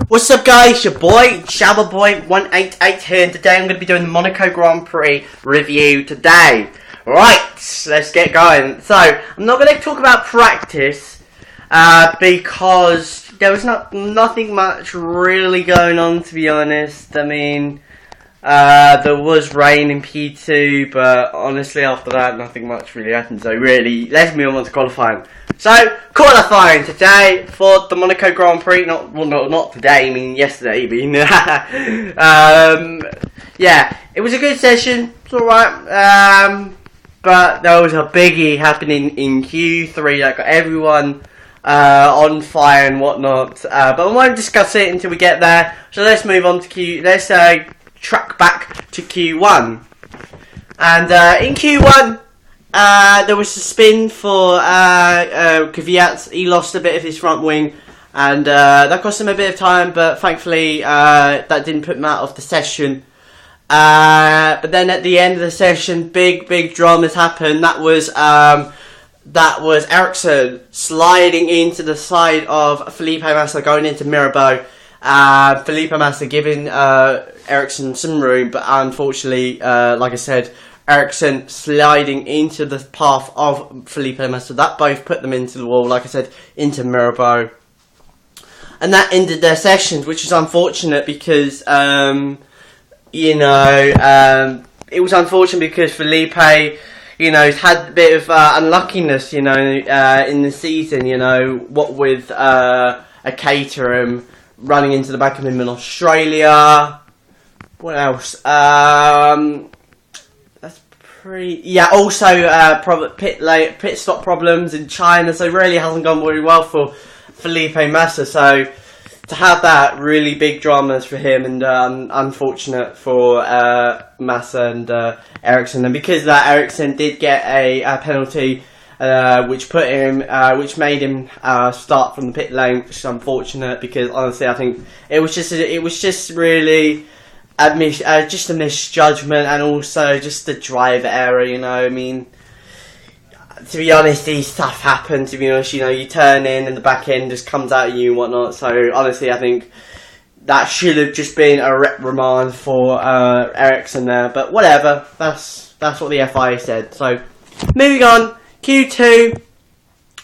What's up guys, your boy, Shabberboy188 here, and today I'm going to be doing the Monaco Grand Prix review today. Right, let's get going. So, I'm not going to talk about practice, because there was nothing much really going on, to be honest. I mean, there was rain in P2, but honestly after that nothing much really happened, so really, let's move on to qualifying. So, qualifying today for the Monaco Grand Prix, not today, I mean yesterday, yeah, it was a good session, it's alright, but there was a biggie happening in Q3 that got everyone on fire and whatnot, but I won't discuss it until we get there, so let's move on to let's track back to Q1, and in Q1, there was a spin for Kvyat. He lost a bit of his front wing, and that cost him a bit of time, but thankfully that didn't put him out of the session. But then at the end of the session, big dramas happened. That was Ericsson sliding into the side of Felipe Massa going into Mirabeau. Felipe Massa giving Ericsson some room, but unfortunately, like I said, Ericsson sliding into the path of Felipe Massa. That both put them into the wall, like I said, into Mirabeau. And that ended their sessions, which is unfortunate because, it was unfortunate because Felipe, he's had a bit of unluckiness, in the season, what with a Caterham running into the back of him in Australia. What else? Also pit stop problems in China, so it really hasn't gone very well for Felipe Massa. So to have that, really big dramas for him, and unfortunate for Massa and Ericsson. And because of that, Ericsson did get a penalty, which made him start from the pit lane, which is unfortunate because honestly, I think it was just really just a misjudgment, and also just a driver error, I mean, to be honest, these stuff happen, to be honest, you turn in and the back end just comes out at you and whatnot, so honestly, I think that should have just been a reprimand for Ericsson there, but whatever, that's what the FIA said. So, moving on, Q2,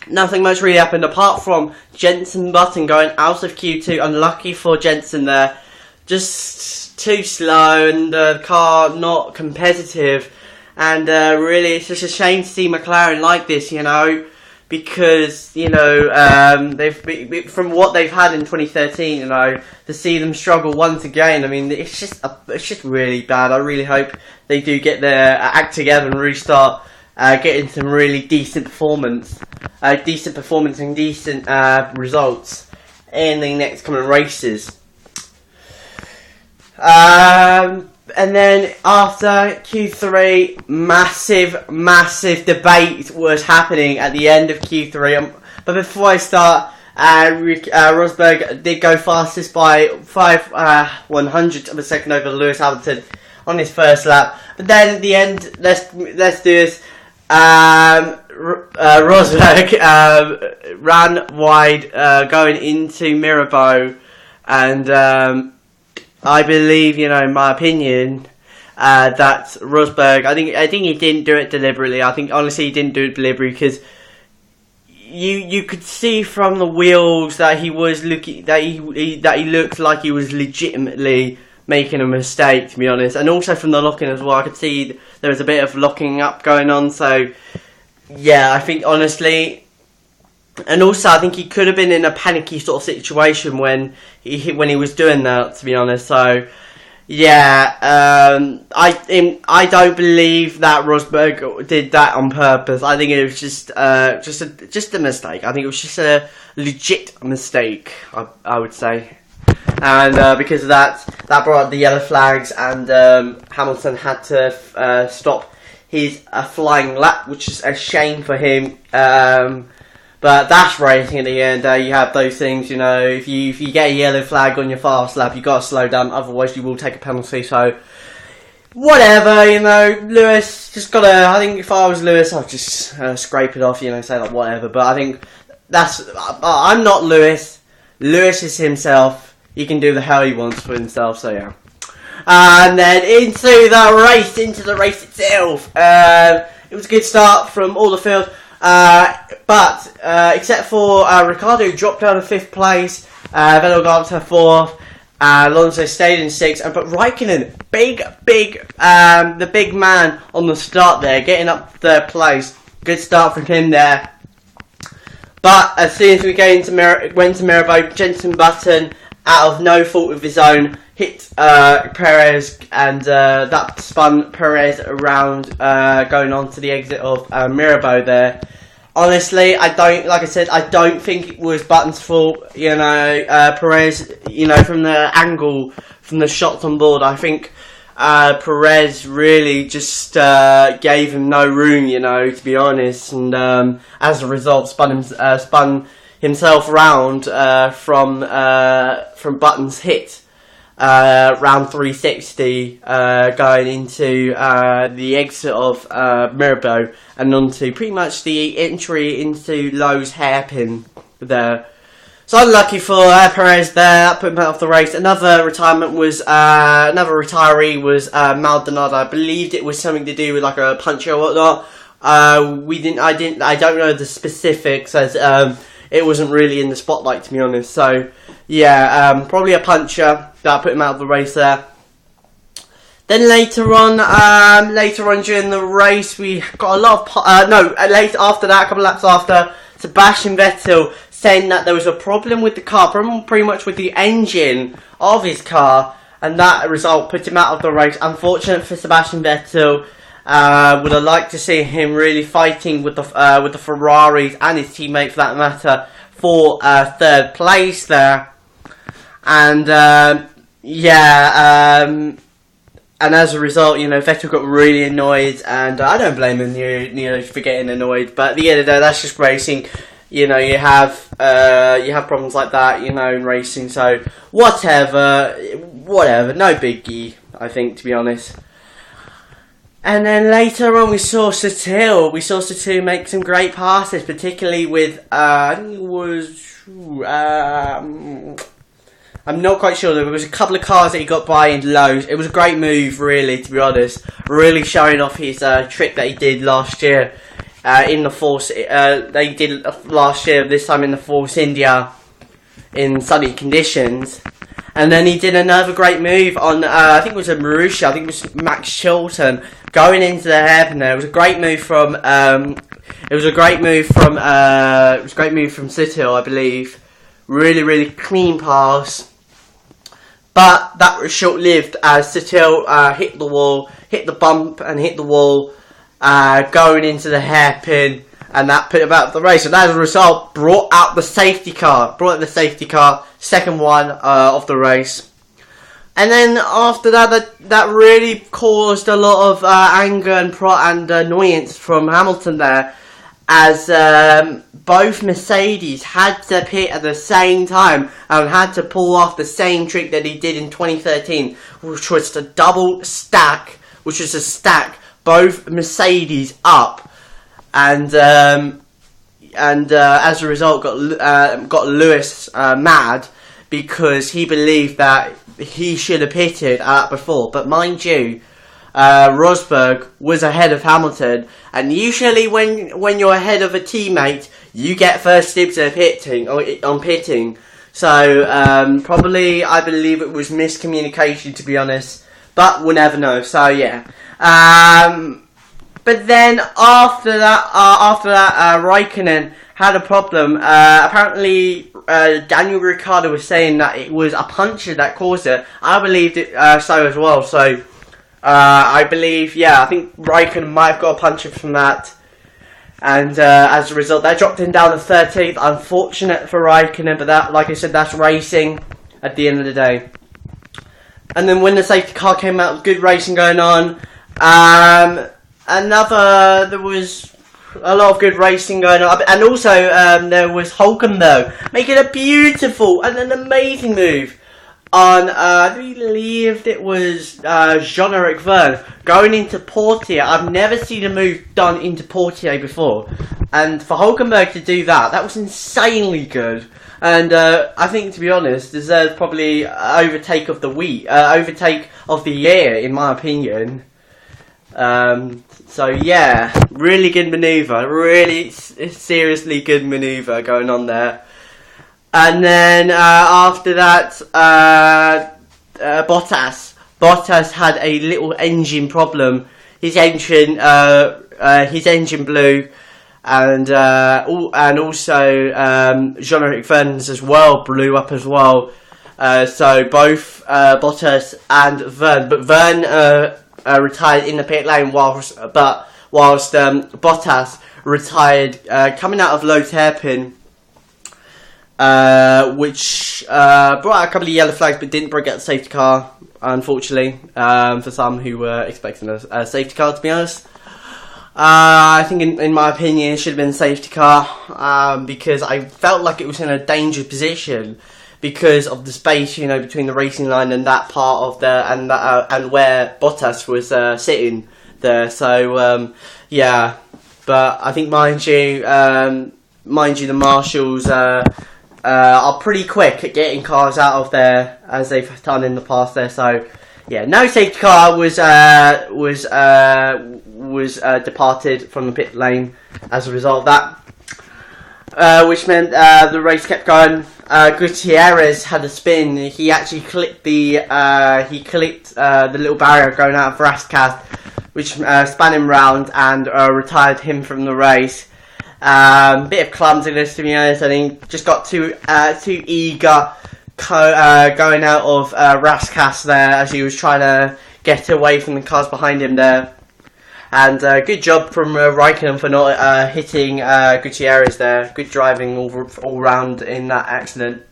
nothing much really happened, apart from Jenson Button going out of Q2, unlucky for Jenson there, just too slow, and the car not competitive, and really it's just a shame to see McLaren like this, because they've from what they've had in 2013, to see them struggle once again. I mean, it's just really bad. I really hope they do get their act together and really start getting some really decent performance and decent results in the next coming races. And then after Q3, massive debate was happening at the end of Q3. But before I start, Rosberg did go fastest by 5/100th of a second over Lewis Hamilton on his first lap. But then at the end, let's do this. Rosberg ran wide going into Mirabeau, and I believe, in my opinion, that Rosberg, I think he didn't do it deliberately. I think, honestly, he didn't do it deliberately because you could see from the wheels that he was looking, that he looked like he was legitimately making a mistake, to be honest. And also from the locking as well, I could see there was a bit of locking up going on. So, yeah, I think, honestly, and also, I think he could have been in a panicky sort of situation when he was doing that, to be honest. So, yeah, I don't believe that Rosberg did that on purpose. I think it was just a mistake. I think it was just a legit mistake, I would say. And because of that brought up the yellow flags, and Hamilton had to stop his flying lap, which is a shame for him. But that's racing at the end. You have those things, if you get a yellow flag on your fast lap, you got to slow down, otherwise you will take a penalty. So whatever, Lewis just gotta, I think if I was Lewis, I'd just scrape it off, say whatever. But I think I'm not Lewis. Lewis is himself. he can do the hell he wants for himself. So yeah. And then into the race itself. It was a good start from all the field, but except for Ricciardo, who dropped down to 5th place, Vettel got up to 4th, Alonso stayed in 6th, but Raikkonen, the big man on the start there, getting up 3rd place. Good start from him there. But as soon as we went to Mirabeau, Jenson Button, out of no fault of his own, hit Perez, and that spun Perez around, going on to the exit of Mirabeau there. Honestly, I don't think it was Button's fault. Perez, from the angle, from the shots on board, I think Perez really just gave him no room, to be honest, and as a result, spun himself round from Button's hit, round 360, going into the exit of Mirabeau and onto pretty much the entry into Lowe's hairpin there. So unlucky for Perez there, that put him out of the race. Another retirement was another retiree was Maldonado. I believed it was something to do with like a puncher or whatnot. I don't know the specifics, as it wasn't really in the spotlight, to be honest. So yeah, probably a puncher that put him out of the race there. Then later on during the race, we got a lot of after that, a couple of laps after, Sebastian Vettel saying that there was a problem with the car, pretty much with the engine of his car, and that result put him out of the race. Unfortunate for Sebastian Vettel. Would have liked to see him really fighting with the Ferraris and his teammate, for that matter, for 3rd place there. And and as a result, Vettel got really annoyed, and I don't blame him, for getting annoyed. But at the end of the day, that's just racing. You have problems like that, in racing. So whatever, no biggie, I think, to be honest. And then later on, we saw Sutil make some great passes, particularly with I think it was. I'm not quite sure. There was a couple of cars that he got by in Lowe's. It was a great move, really, to be honest. Really showing off his trick that he did last year in the Force. They did last year, this time in the Force India, in sunny conditions. And then he did another great move on, I think it was a Marussia. I think it was Max Chilton going into the hairpin there. It was a great move from. It was a great move from Sutil, I believe. Really, really clean pass. But that was short-lived as Sutil hit the wall, hit the bump and hit the wall, going into the hairpin, and that put him out of the race. And as a result, brought out the safety car, second one of the race. And then after that really caused a lot of anger and annoyance from Hamilton there, as both Mercedes had to pit at the same time and had to pull off the same trick that he did in 2013, which was to stack both Mercedes up, and as a result got Lewis mad, because he believed that he should have pitted before. But mind you, Rosberg was ahead of Hamilton, and usually when you're ahead of a teammate, you get first dibs on pitting. So probably, I believe it was miscommunication, to be honest, but we'll never know. So yeah. But then after that, Raikkonen had a problem. Apparently, Daniel Ricciardo was saying that it was a puncher that caused it. I believed it so as well. So I believe, I think Raikkonen might have got a puncher from that. And as a result, that dropped him down to 13th. Unfortunate for Raikkonen, but that, like I said, that's racing at the end of the day. And then when the safety car came out, good racing going on. There was a lot of good racing going on. And also, there was Hulkenberg making a beautiful and an amazing move on, I believe it was Jean-Eric Verne, going into Portier. I've never seen a move done into Portier before. And for Hulkenberg to do that was insanely good. And I think, to be honest, deserves probably overtake of the year, in my opinion. So yeah, really good manoeuvre, really seriously good manoeuvre going on there. And then after that, Bottas had a little engine problem. His engine blew, and also Jean-Eric Vernon's as well blew up as well. So both Bottas and Verne, but Verne retired in the pit lane whilst Bottas retired coming out of low hairpin, which brought out a couple of yellow flags, but didn't bring out the safety car, unfortunately, for some who were expecting a safety car, to be honest. I think, in my opinion, it should have been a safety car, because I felt like it was in a dangerous position because of the space, between the racing line and that part of and where Bottas was sitting there. So yeah, but I think, mind you, the marshals are pretty quick at getting cars out of there, as they've done in the past there. So yeah, no safety car was departed from the pit lane as a result of that, which meant the race kept going. Gutierrez had a spin. He actually clipped the little barrier going out of Rascath, which span him round and retired him from the race. Bit of clumsiness, to be honest. I think just got too eager going out of Rascath there, as he was trying to get away from the cars behind him there. And good job from Raikkonen for not hitting Gutierrez there. Good driving all round in that accident.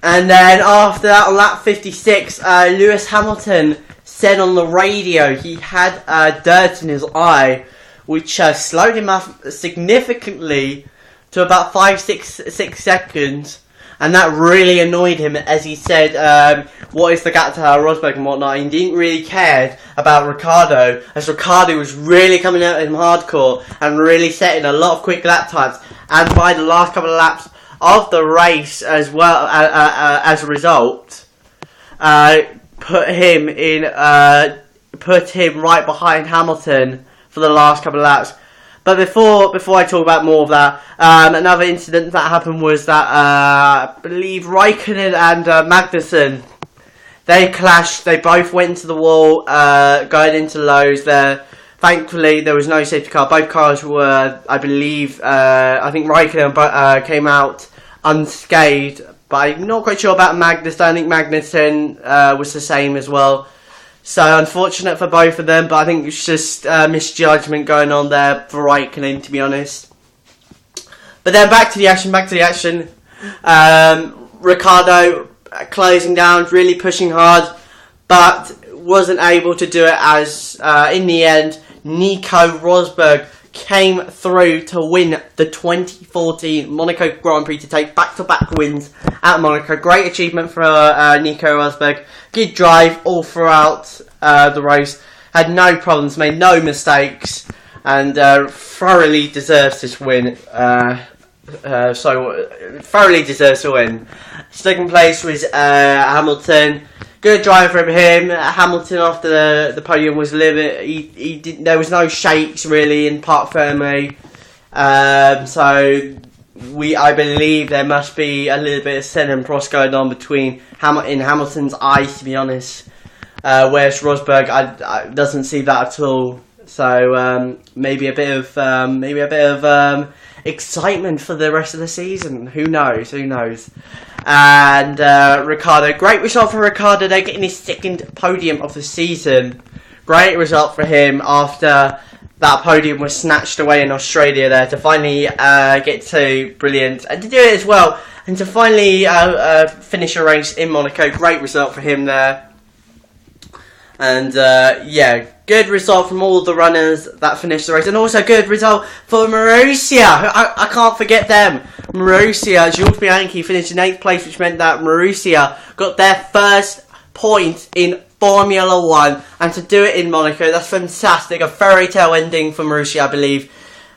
And then after that, on lap 56, Lewis Hamilton said on the radio he had dirt in his eye, which slowed him up significantly to about 5-6 seconds. And that really annoyed him, as he said, what is the gap to Rosberg and whatnot. He didn't really care about Ricciardo, as Ricciardo was really coming out in hardcore and really setting a lot of quick lap times. And by the last couple of laps of the race as well, as a result, put him right behind Hamilton for the last couple of laps. But before I talk about more of that, another incident that happened was that I believe Raikkonen and Magnussen, they clashed. They both went into the wall, going into lows there. Thankfully, there was no safety car. Both cars were, I believe, I think Raikkonen came out unscathed, but I'm not quite sure about Magnussen. I think Magnussen was the same as well. So unfortunate for both of them, but I think it's just misjudgment going on there for Raikkonen, to be honest. But then back to the action. Ricciardo closing down, really pushing hard, but wasn't able to do it, as in the end, Nico Rosberg came through to win the 2014 Monaco Grand Prix, to take back-to-back wins at Monaco. Great achievement for Nico Rosberg. Good drive all throughout the race. Had no problems, made no mistakes, and thoroughly deserves this win. Thoroughly deserves to win. Second place was Hamilton. Good drive from him. Hamilton, after the podium, was livid. He didn't. There was no shakes really in Parc Fermé. I believe there must be a little bit of sen and pros going on between in Hamilton's eyes, to be honest. Whereas Rosberg, I doesn't see that at all. So maybe a bit of excitement for the rest of the season. Who knows? And Ricciardo, great result for Ricciardo. They're getting his second podium of the season. Great result for him after that podium was snatched away in Australia there, to finally get to brilliant, and to do it as well, and to finally finish a race in Monaco. Great result for him there. And yeah, good result from all the runners that finished the race, and also good result for Marussia. I can't forget them. Marussia, Jules Bianchi finished in 8th place, which meant that Marussia got their first point in Formula 1, and to do it in Monaco, that's fantastic. A fairy tale ending for Marussia, I believe.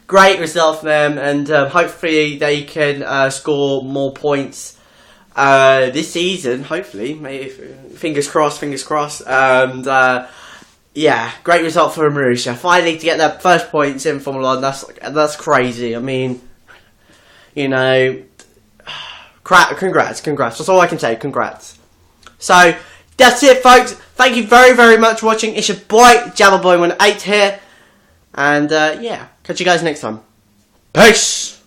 great result for them, and hopefully they can score more points this season. Hopefully, maybe, fingers crossed. And yeah, great result for Marussia. Finally, to get their first points in Formula 1, that's crazy. I mean, you know, congrats. That's all I can say. Congrats. So that's it, folks. Thank you very, very much for watching. It's your boy Jabberboy18 here, and yeah, catch you guys next time. Peace.